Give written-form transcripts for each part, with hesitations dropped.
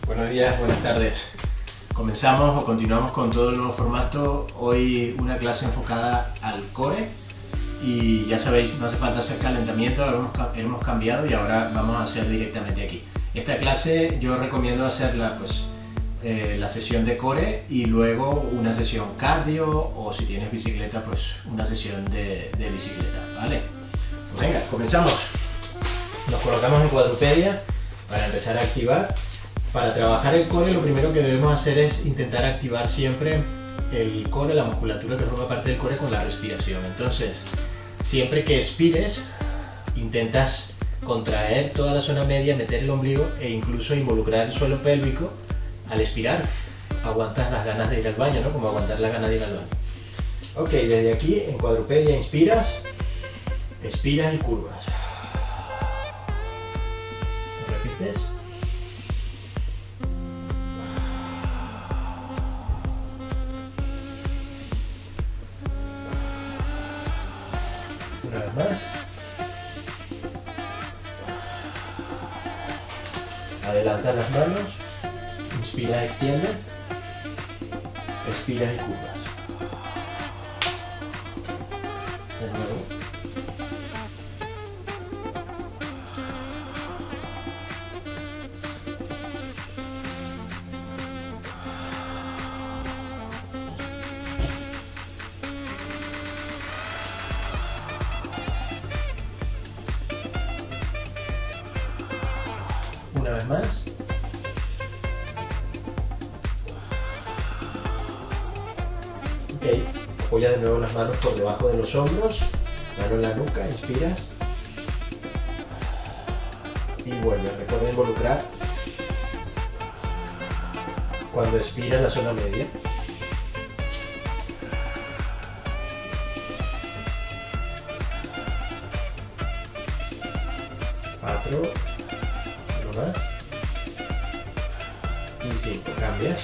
Buenos días, buenas tardes. Comenzamos o continuamos con todo el nuevo formato. Hoy una clase enfocada al core y ya sabéis, no hace falta hacer calentamiento, hemos cambiado y ahora vamos a hacer directamente aquí. Esta clase yo recomiendo hacerla la sesión de core y luego una sesión cardio, o si tienes bicicleta pues una sesión de bicicleta, ¿vale? Pues venga, comenzamos. Nos colocamos en cuadrupedia para empezar a activar. Para trabajar el core lo primero que debemos hacer es intentar activar siempre el core, la musculatura que forma parte del core, con la respiración. Entonces, siempre que expires, intentas contraer toda la zona media, meter el ombligo e incluso involucrar el suelo pélvico. Al expirar, aguantas las ganas de ir al baño, ¿no? Como aguantar las ganas de ir al baño. Ok, desde aquí en cuadrupedia inspiras, expiras y curvas. ¿Repites? Una vez más. Adelantas las manos, inspiras, extiendes, expiras y curvas. De nuevo. Una vez más. Ok, apoya de nuevo las manos por debajo de los hombros, mano en la nuca, inspiras y vuelve. Recuerda involucrar cuando expira la zona media. Cuatro. Más y 5, cambias.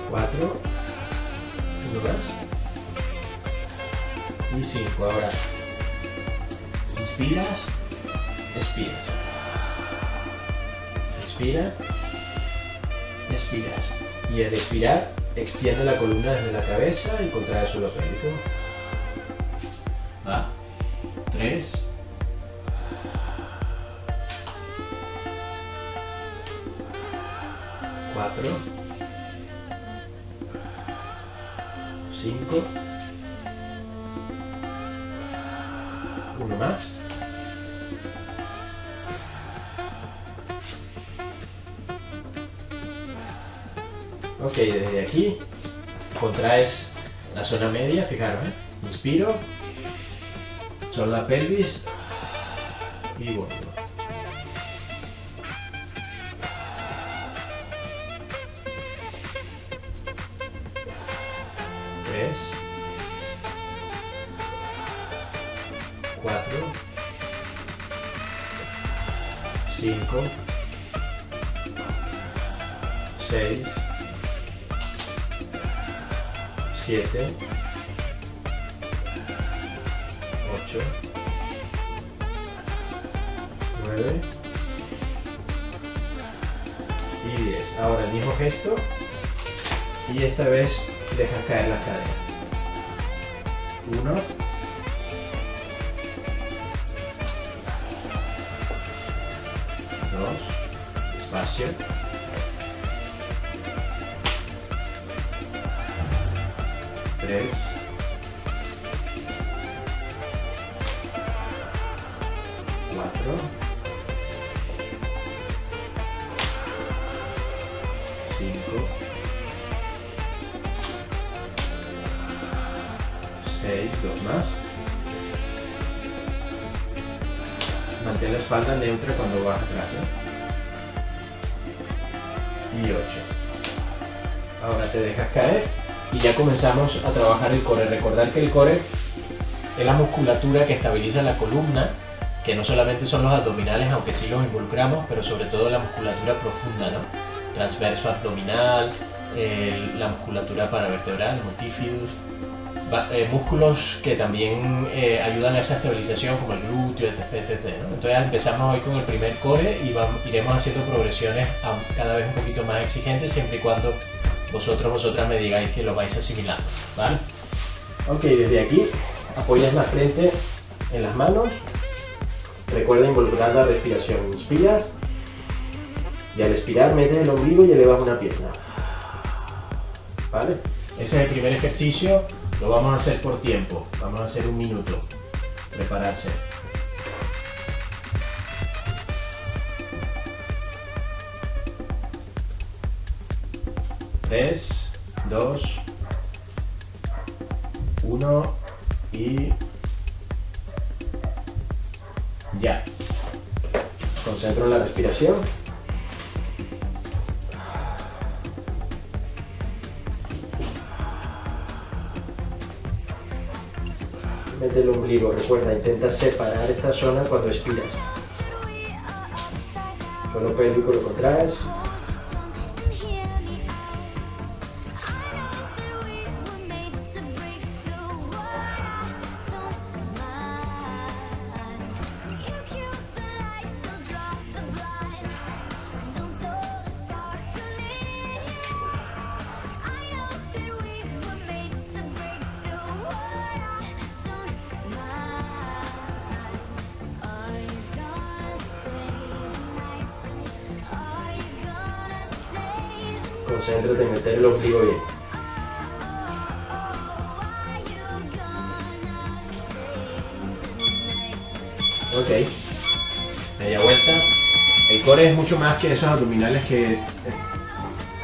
Cuatro, uno más y 5. Ahora inspiras, expiras, expira, expiras. Y al expirar, extiende la columna desde la cabeza y contrae el suelo pélvico. Va. 3. 4. 5. Uno más. Ok, desde aquí contraes la zona media, fijaros, inspiro, solo la pelvis y vuelvo. Tres, 4, 5, 6, 7, 8, 9 y 10. Ahora el mismo gesto y esta vez dejas caer las caderas. 1, 2, despacio. 3, 4, 5, 6, 2 más. Mantén la espalda neutra cuando vas atrás, y 8. Ahora te dejas caer y ya comenzamos a trabajar el core. Recordar que el core es la musculatura que estabiliza la columna, que no solamente son los abdominales, aunque sí los involucramos, pero sobre todo la musculatura profunda, ¿no? Transverso abdominal, la musculatura paravertebral, multifidus, músculos que también ayudan a esa estabilización como el glúteo, etc. ¿no? Entonces empezamos hoy con el primer core y iremos haciendo progresiones cada vez un poquito más exigentes siempre y cuando vosotras me digáis que lo vais asimilando, ¿vale? Ok, desde aquí apoyas la frente en las manos, recuerda involucrar la respiración, inspiras y al expirar metes el ombligo y elevas una pierna, ¿vale? Ese es el primer ejercicio, lo vamos a hacer por tiempo, vamos a hacer 1 minuto, prepararse. Tres, 2, 1 y ya. Concentro en la respiración. Mete el ombligo, recuerda, intenta separar esta zona cuando expiras. Suelo pélvico lo contraes. Concéntrate en meter el ombligo bien. Ok, media vuelta. El core es mucho más que esos abdominales que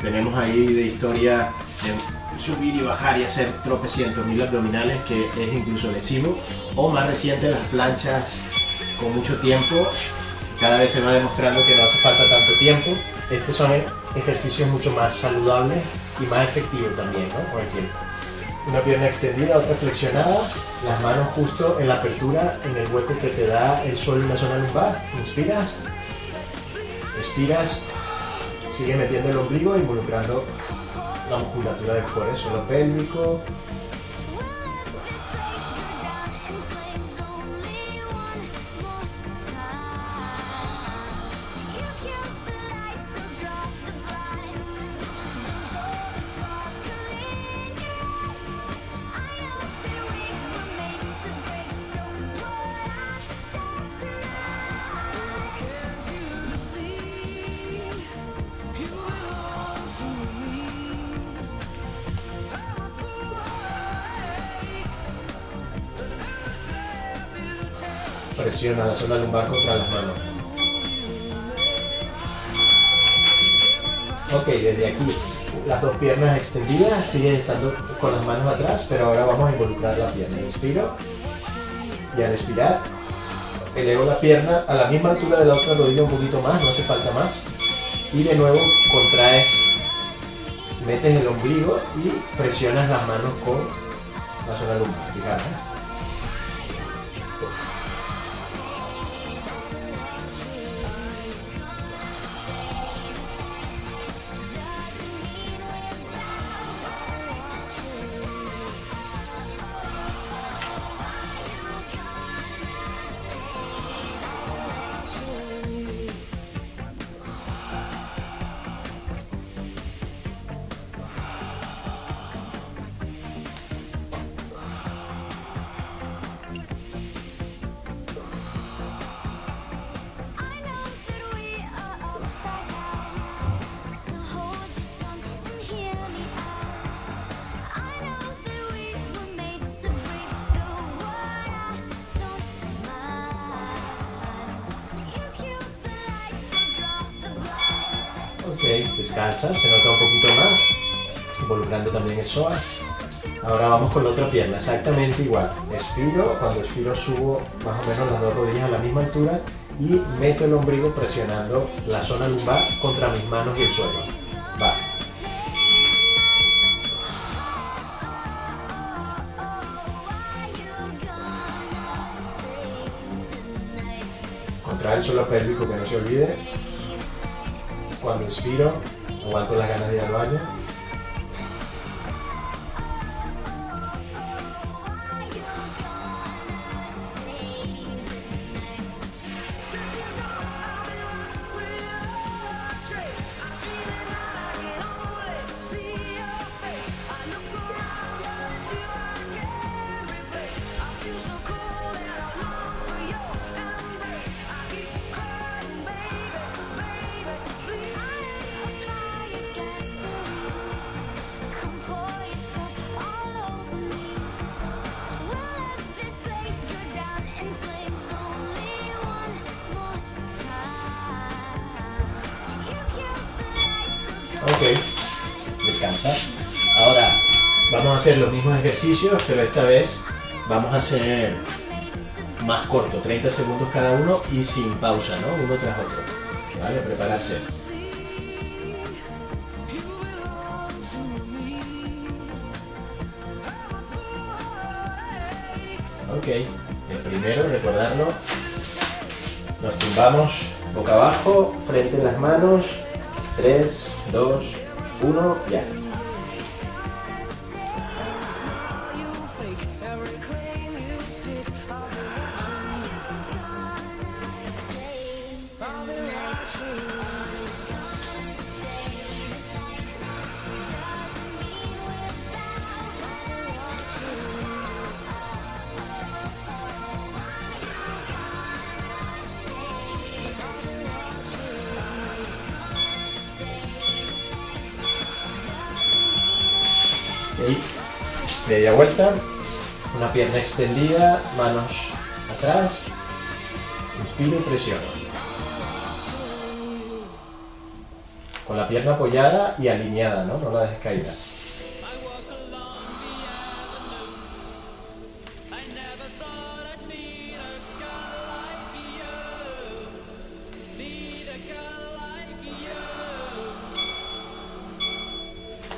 tenemos ahí de historia de subir y bajar y hacer tropecientos mil abdominales, que es incluso lesivo, o más reciente las planchas con mucho tiempo. Cada vez se va demostrando que no hace falta tanto tiempo. Estos son ejercicios mucho más saludables y más efectivos también, ¿no? Con el tiempo. Una pierna extendida, otra flexionada, las manos justo en la apertura, en el hueco que te da el suelo en la zona lumbar. Inspiras, expiras, sigue metiendo el ombligo, involucrando la musculatura del core, suelo pélvico. Presiona la zona lumbar contra las manos. Ok, desde aquí las dos piernas extendidas, siguen estando con las manos atrás, pero ahora vamos a involucrar la pierna. Inspiro y al expirar elevo la pierna a la misma altura de la otra rodilla, un poquito más, no hace falta más. Y de nuevo contraes, metes el ombligo y presionas las manos con la zona lumbar. Fíjate. Ok, descansa, se nota un poquito más, involucrando también el psoas. Ahora vamos con la otra pierna, exactamente igual. Expiro, cuando expiro subo más o menos las dos rodillas a la misma altura y meto el ombligo presionando la zona lumbar contra mis manos y el suelo. Va. Contrae el suelo pélvico, que no se olvide. Cuando expiro, aguanto las ganas de ir al baño. descansar. Ahora vamos a hacer los mismos ejercicios, pero esta vez vamos a hacer más corto, 30 segundos cada uno y sin pausa, ¿no? Uno tras otro. ¿Vale? Prepararse. Ok, el primero, recordarlo. Nos tumbamos boca abajo, frente en las manos. 3, 2, 1, ya. Y media vuelta, una pierna extendida, manos atrás, inspiro y presiono. Con la pierna apoyada y alineada, ¿no? No la dejes caída.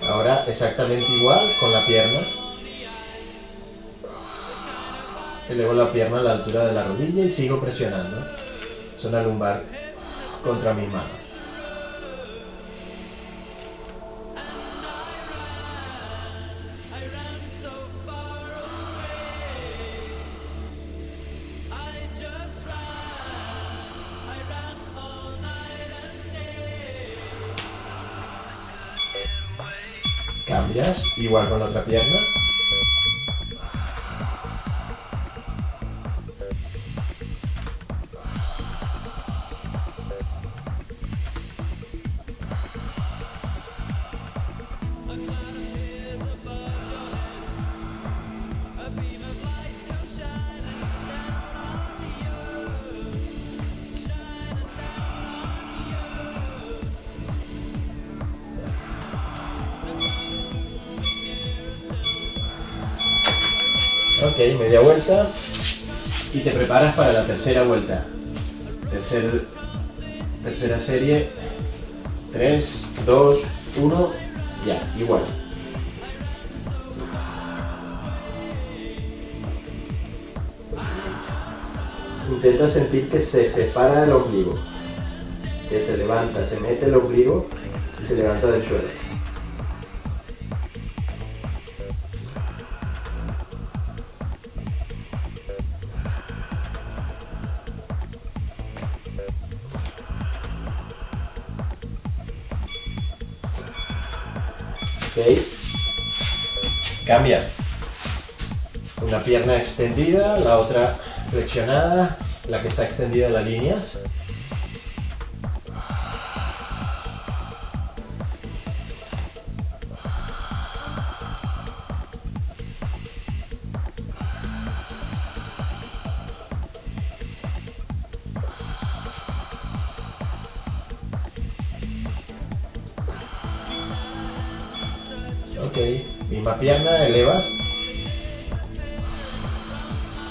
Ahora exactamente igual con la pierna. Elevo la pierna a la altura de la rodilla y sigo presionando. Zona lumbar contra mis manos. Cambias, igual con la otra pierna. Ok, media vuelta y te preparas para la tercera vuelta. Tercera serie. 3, 2, 1, ya, igual. Intenta sentir que se separa el ombligo, que se levanta, se mete el ombligo y se levanta del suelo. Ok, cambia. Una pierna extendida, la otra flexionada, la que está extendida la línea. Ok, misma pierna, elevas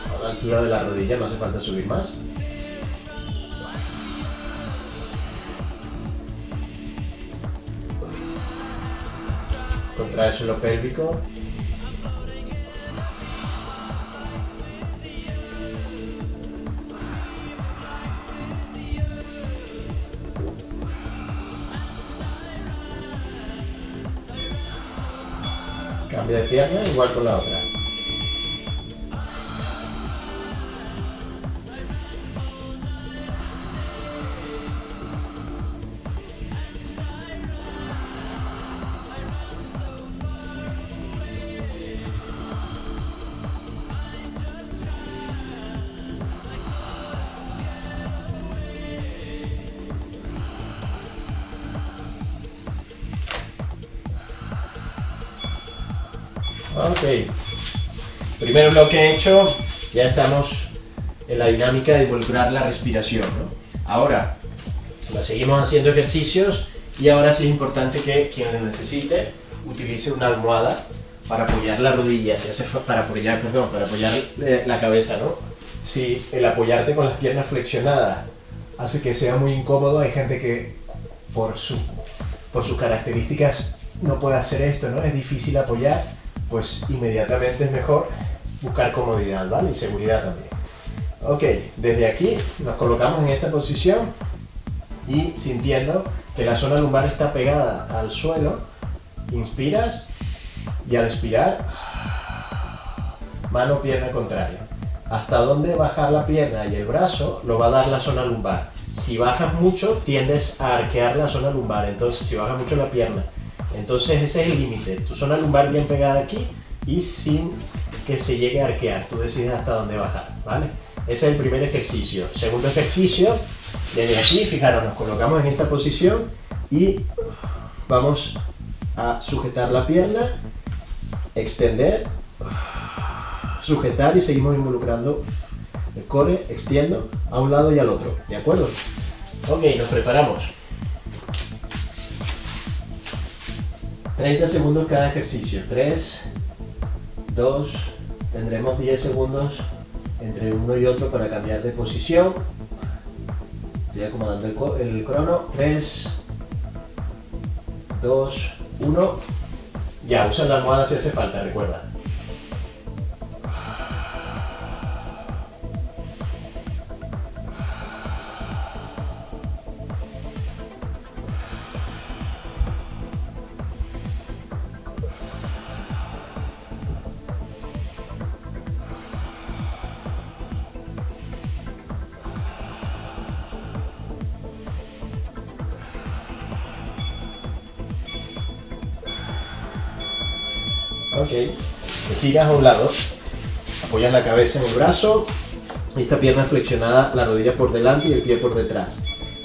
a la altura de la rodilla, no hace falta subir más. Contrae el suelo pélvico. Cambia de pierna, igual con la otra. Ok, primer bloque hecho, ya estamos en la dinámica de involucrar la respiración, ¿no? Ahora, seguimos haciendo ejercicios y ahora sí es importante que quien lo necesite utilice una almohada para apoyar la rodilla, para apoyar la cabeza, ¿no? Si el apoyarte con las piernas flexionadas hace que sea muy incómodo, hay gente que por sus características no puede hacer esto, ¿no? Es difícil apoyar, pues inmediatamente es mejor buscar comodidad, ¿vale? Y seguridad también. Ok, desde aquí nos colocamos en esta posición y sintiendo que la zona lumbar está pegada al suelo, inspiras y al expirar, mano, pierna contraria. Hasta dónde bajar la pierna y el brazo lo va a dar la zona lumbar. Si bajas mucho, tiendes a arquear la zona lumbar, entonces si bajas mucho la pierna, entonces ese es el límite, tu zona lumbar bien pegada aquí y sin que se llegue a arquear, tú decides hasta dónde bajar, ¿vale? Ese es el primer ejercicio. Segundo ejercicio, desde aquí, fijaros, nos colocamos en esta posición y vamos a sujetar la pierna, extender, sujetar y seguimos involucrando el core, extiendo a un lado y al otro, ¿de acuerdo? Ok, nos preparamos. 30 segundos cada ejercicio, 3, 2, tendremos 10 segundos entre uno y otro para cambiar de posición. Estoy acomodando el crono, 3, 2, 1, ya, usa la almohada si hace falta, recuerda. Ok, te giras a un lado, apoyas la cabeza en el brazo, esta pierna flexionada, la rodilla por delante y el pie por detrás.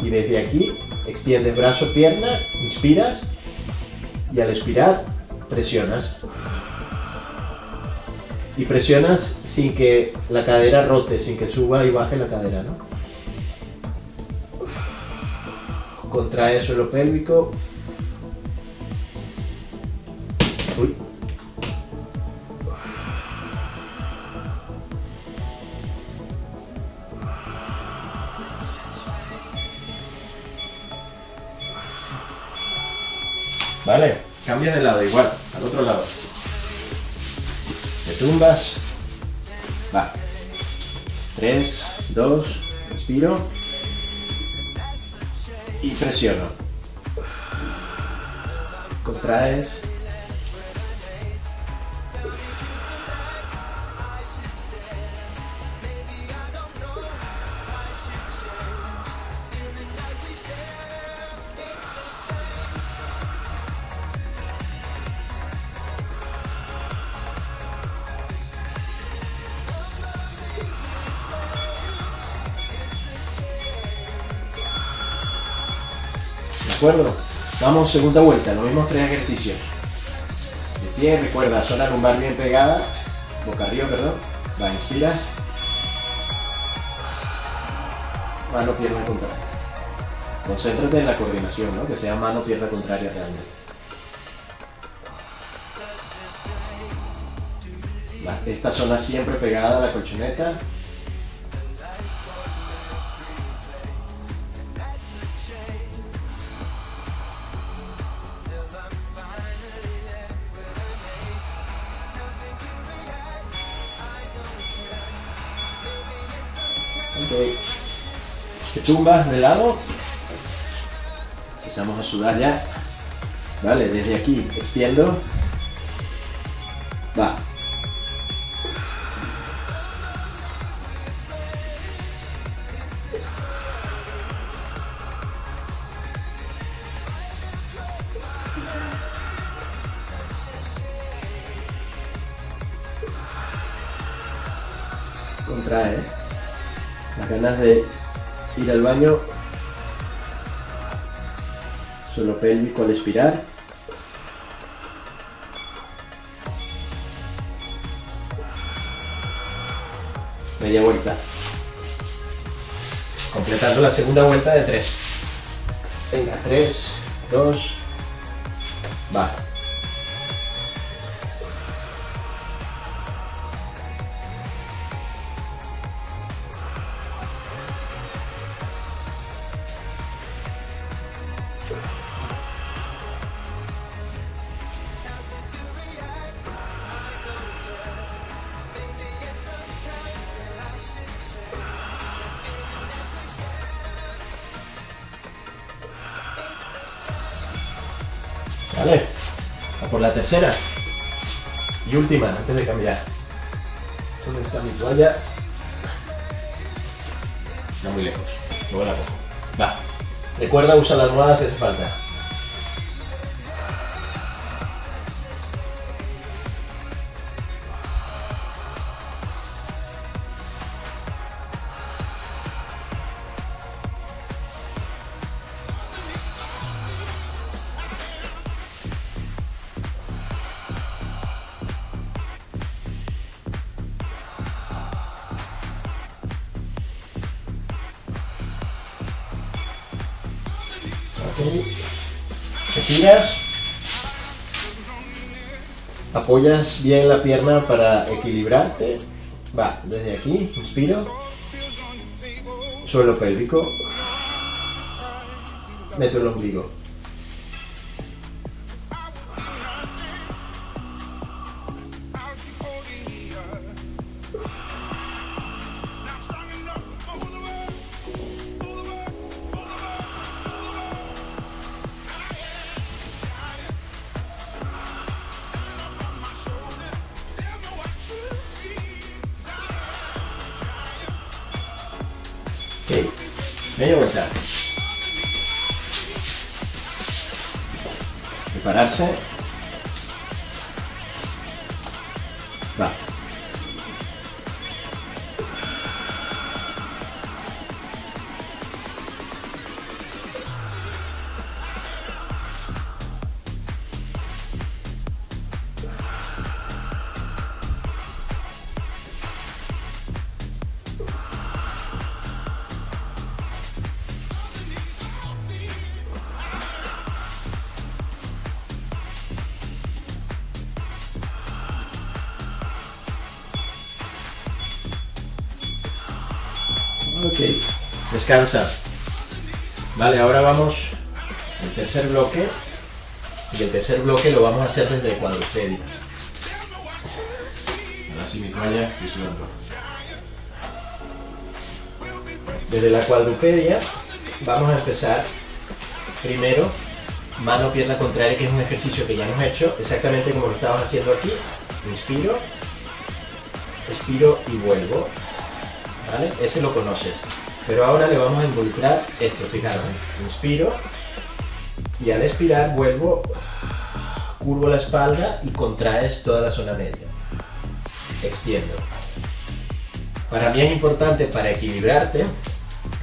Y desde aquí extiendes brazo, pierna, inspiras y al expirar presionas. Y presionas sin que la cadera rote, sin que suba y baje la cadera, ¿no? Contrae el suelo pélvico. Uy. Vale, cambia de lado igual, al otro lado. Te tumbas. Va. 3, 2, expiro. Y presiono. Contraes. ¿De acuerdo? Vamos, segunda vuelta, los mismos 3 ejercicios. De pie, recuerda, zona lumbar bien pegada, boca arriba, perdón. Va, inspiras. Mano, pierna contraria. Concéntrate en la coordinación, ¿no? Que sea mano, pierna contraria realmente. Esta zona siempre pegada a la colchoneta. Okay. Te tumbas de lado, empezamos a sudar ya, vale, desde aquí extiendo, va, contrae, las ganas de ir al baño, suelo pélvico al expirar. Media vuelta. Completando la segunda vuelta de 3. Venga, 3, 2, va. Vale, a por la tercera y última antes de cambiar. ¿Dónde está mi toalla? No muy lejos, luego la cojo. Va, recuerda usar la almohada si hace falta. Estiras, apoyas bien la pierna para equilibrarte. Va, desde aquí, inspiro, suelo pélvico, meto el ombligo. Ok, media vuelta. Prepararse. Va. Ok, descansa. Vale, ahora vamos al tercer bloque. Y el tercer bloque lo vamos a hacer desde cuadrupedia. Ahora sí mi toalla, estoy sudando. Desde la cuadrupedia vamos a empezar primero mano, pierna contraria, que es un ejercicio que ya hemos hecho exactamente como lo estabas haciendo aquí. Inspiro, expiro y vuelvo. ¿Vale? Ese lo conoces, pero ahora le vamos a involucrar esto, fijaros, inspiro y al expirar vuelvo, curvo la espalda y contraes toda la zona media, extiendo. Para mí es importante, para equilibrarte,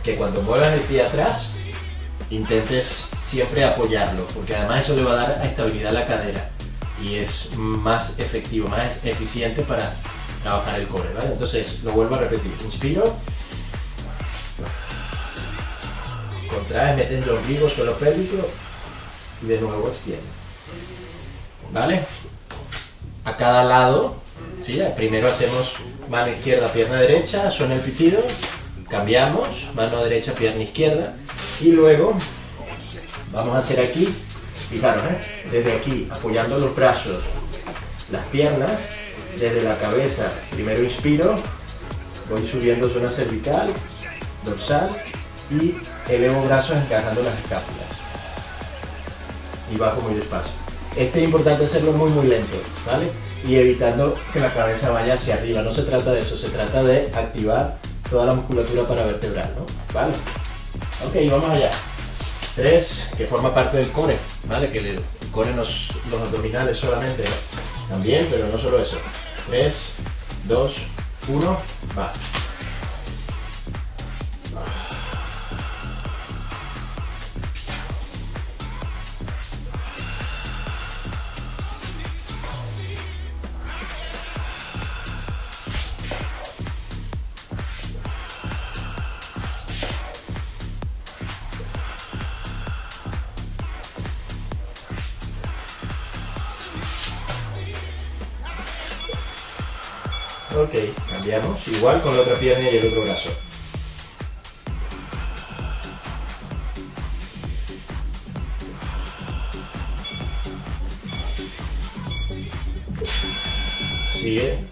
que cuando muevas el pie atrás intentes siempre apoyarlo, porque además eso le va a dar estabilidad a la cadera y es más efectivo, más eficiente para trabajar el core, ¿vale? Entonces lo vuelvo a repetir, inspiro, contraes, metes el ombligo, suelo pélvico y de nuevo extiendo, ¿vale? A cada lado, ¿sí? Primero hacemos mano izquierda, pierna derecha, suena el pitido, cambiamos, mano derecha, pierna izquierda y luego vamos a hacer aquí, fijaros, desde aquí apoyando los brazos, las piernas, desde la cabeza, primero inspiro, voy subiendo zona cervical, dorsal y elevo brazos encajando las escápulas y bajo muy despacio. Es importante hacerlo muy lento, ¿vale? Y evitando que la cabeza vaya hacia arriba, no se trata de eso, se trata de activar toda la musculatura paravertebral, ¿no? ¿Vale? Ok, vamos allá. 3, que forma parte del core, ¿vale? Que el core los abdominales solamente, ¿no? También, pero no solo eso. 3, 2, 1, va. Ok, cambiamos, igual con la otra pierna y el otro brazo. Sigue.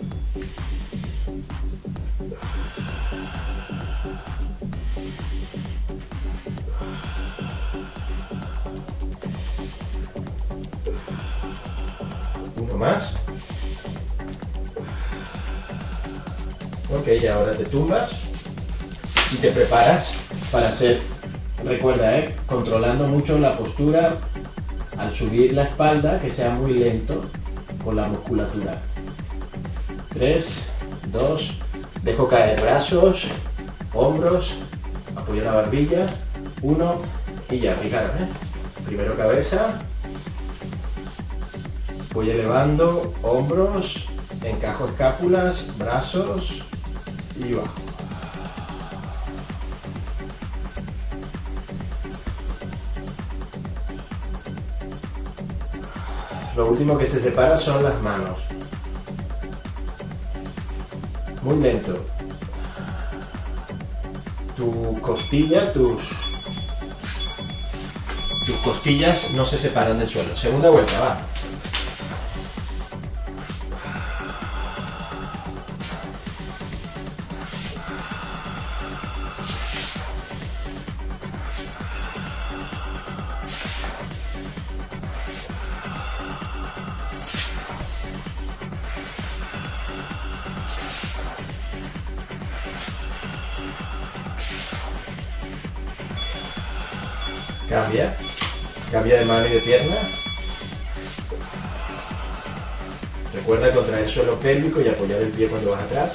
poco más. Ok, ahora te tumbas y te preparas para hacer, recuerda, controlando mucho la postura al subir la espalda, que sea muy lento con la musculatura. 3, 2, dejo caer brazos, hombros, apoyo la barbilla, 1 y ya, fijaros, primero cabeza, voy elevando hombros, encajo escápulas, brazos y bajo. Lo último que se separa son las manos. Muy lento. Tu costilla, tus costillas no se separan del suelo. Segunda vuelta, va. Cambia de mano y de pierna. Recuerda contraer el suelo pélvico y apoyar el pie cuando vas atrás.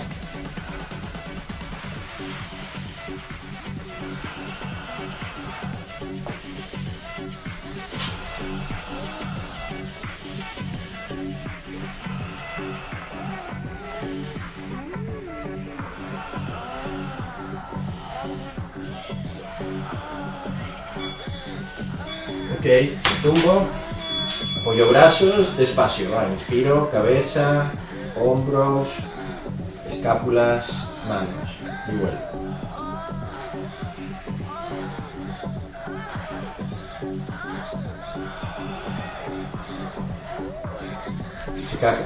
Ok, tumbo, apoyo brazos, despacio, va, inspiro, cabeza, hombros, escápulas, manos, y vuelvo.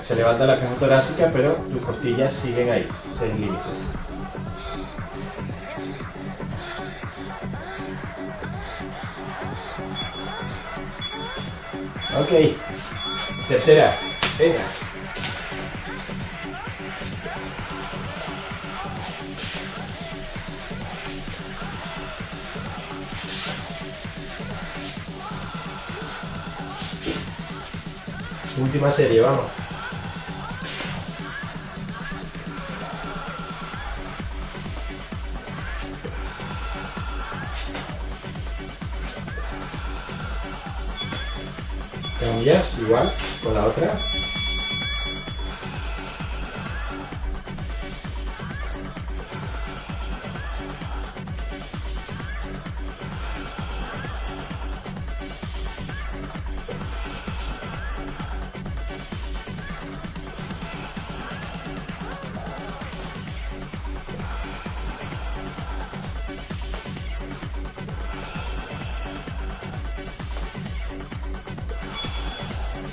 Se levanta la caja torácica, pero tus costillas siguen ahí, ese es el límite. Ok, tercera, venga. Última serie, vamos. Cambias igual con la otra.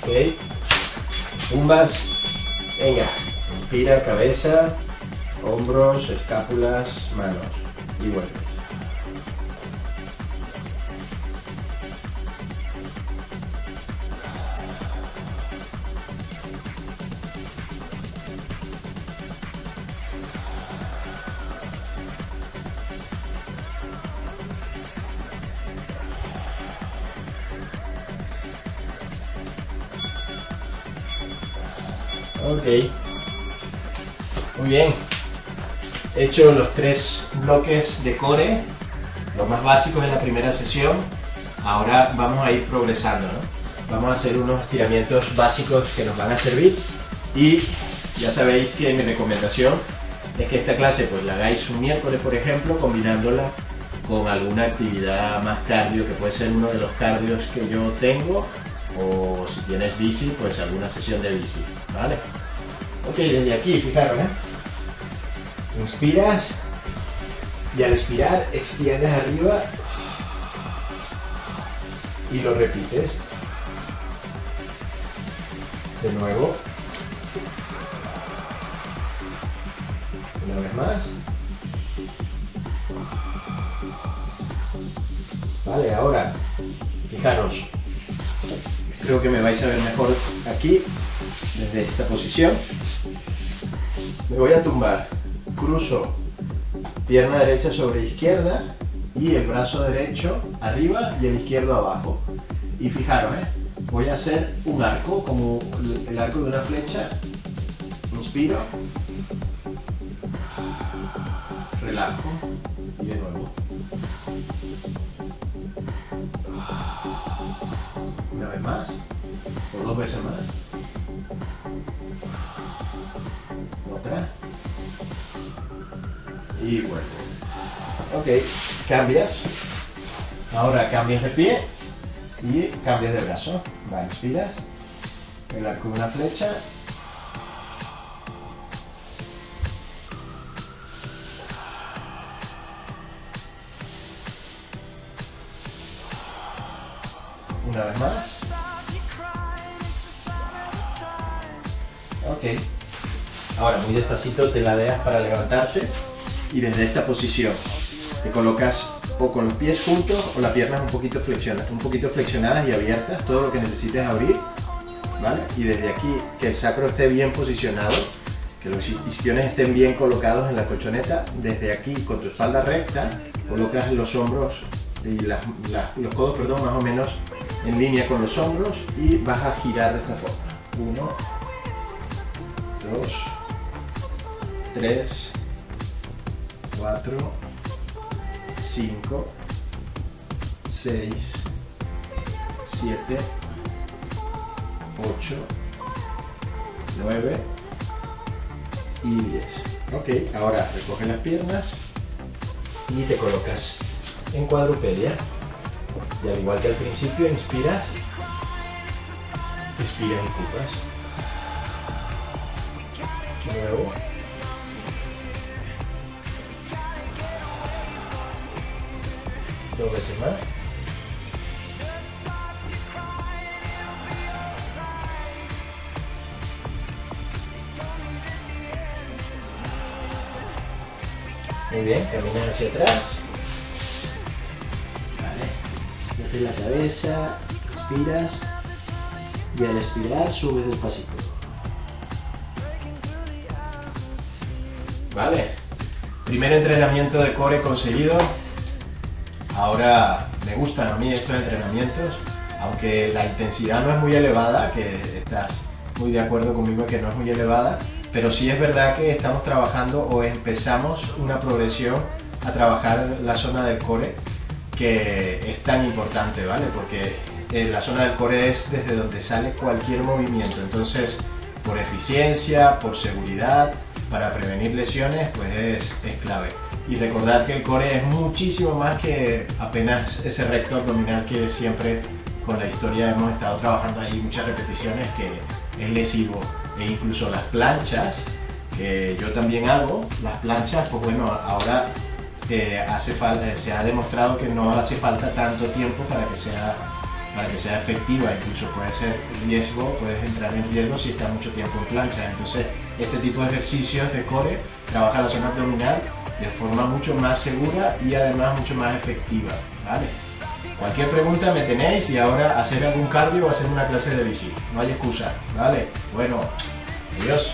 Ok, tumbas, venga, inspira, cabeza, hombros, escápulas, manos y vuelves. Ok, muy bien, he hecho los 3 bloques de core, los más básicos en la primera sesión. Ahora vamos a ir progresando, ¿no? Vamos a hacer unos estiramientos básicos que nos van a servir y ya sabéis que mi recomendación es que esta clase pues la hagáis un miércoles, por ejemplo, combinándola con alguna actividad más cardio, que puede ser uno de los cardios que yo tengo, o si tienes bici, pues alguna sesión de bici, ¿vale? Ok, desde aquí, fijaros, inspiras y al expirar extiendes arriba y lo repites. De nuevo. Una vez más. Vale, ahora, fijaros, creo que me vais a ver mejor aquí. desde esta posición. Me voy a tumbar, cruzo pierna derecha sobre izquierda y el brazo derecho arriba y el izquierdo abajo. Y fijaros, voy a hacer un arco, como el arco de una flecha. Inspiro, relajo y de nuevo. Una vez más, o 2 veces más. Otra. Y vuelvo. Ok, cambias. Ahora cambias de pie y cambias de brazo. Va, inspiras, el arco de una flecha. Una vez más. Ok. Ahora muy despacito te ladeas para levantarte y desde esta posición te colocas o con los pies juntos o las piernas un poquito flexionadas y abiertas, todo lo que necesites abrir, ¿vale? Y desde aquí que el sacro esté bien posicionado, que los isquiones estén bien colocados en la colchoneta. Desde aquí con tu espalda recta colocas los hombros y los codos, perdón, más o menos en línea con los hombros y vas a girar de esta forma. 1, 2, 3, 4, 5, 6, 7, 8, 9 y 10. Ok, ahora recoge las piernas y te colocas en cuadrupedia. Y al igual que al principio, inspiras, expiras y empujas. De nuevo. Dos veces más. Muy bien, caminas hacia atrás. Vale. Metes la cabeza, expiras y al expirar subes despacito. Vale. Primer entrenamiento de core conseguido. Ahora me gustan a mí estos entrenamientos, aunque la intensidad no es muy elevada, que estás muy de acuerdo conmigo que no es muy elevada, pero sí es verdad que estamos trabajando o empezamos una progresión a trabajar la zona del core, que es tan importante, ¿vale? Porque la zona del core es desde donde sale cualquier movimiento, entonces por eficiencia, por seguridad, para prevenir lesiones, pues es clave. Y recordar que el core es muchísimo más que apenas ese recto abdominal que siempre con la historia hemos estado trabajando ahí muchas repeticiones, que es lesivo. E incluso las planchas, que yo también hago, las planchas, pues bueno, ahora se ha demostrado que no hace falta tanto tiempo para que sea efectiva, incluso puedes entrar en riesgo si estás mucho tiempo en plancha. Entonces este tipo de ejercicios de core trabaja la zona abdominal de forma mucho más segura y además mucho más efectiva, ¿vale? Cualquier pregunta me tenéis, y ahora hacer algún cardio o hacer una clase de bici, no hay excusa, ¿vale? Bueno, adiós.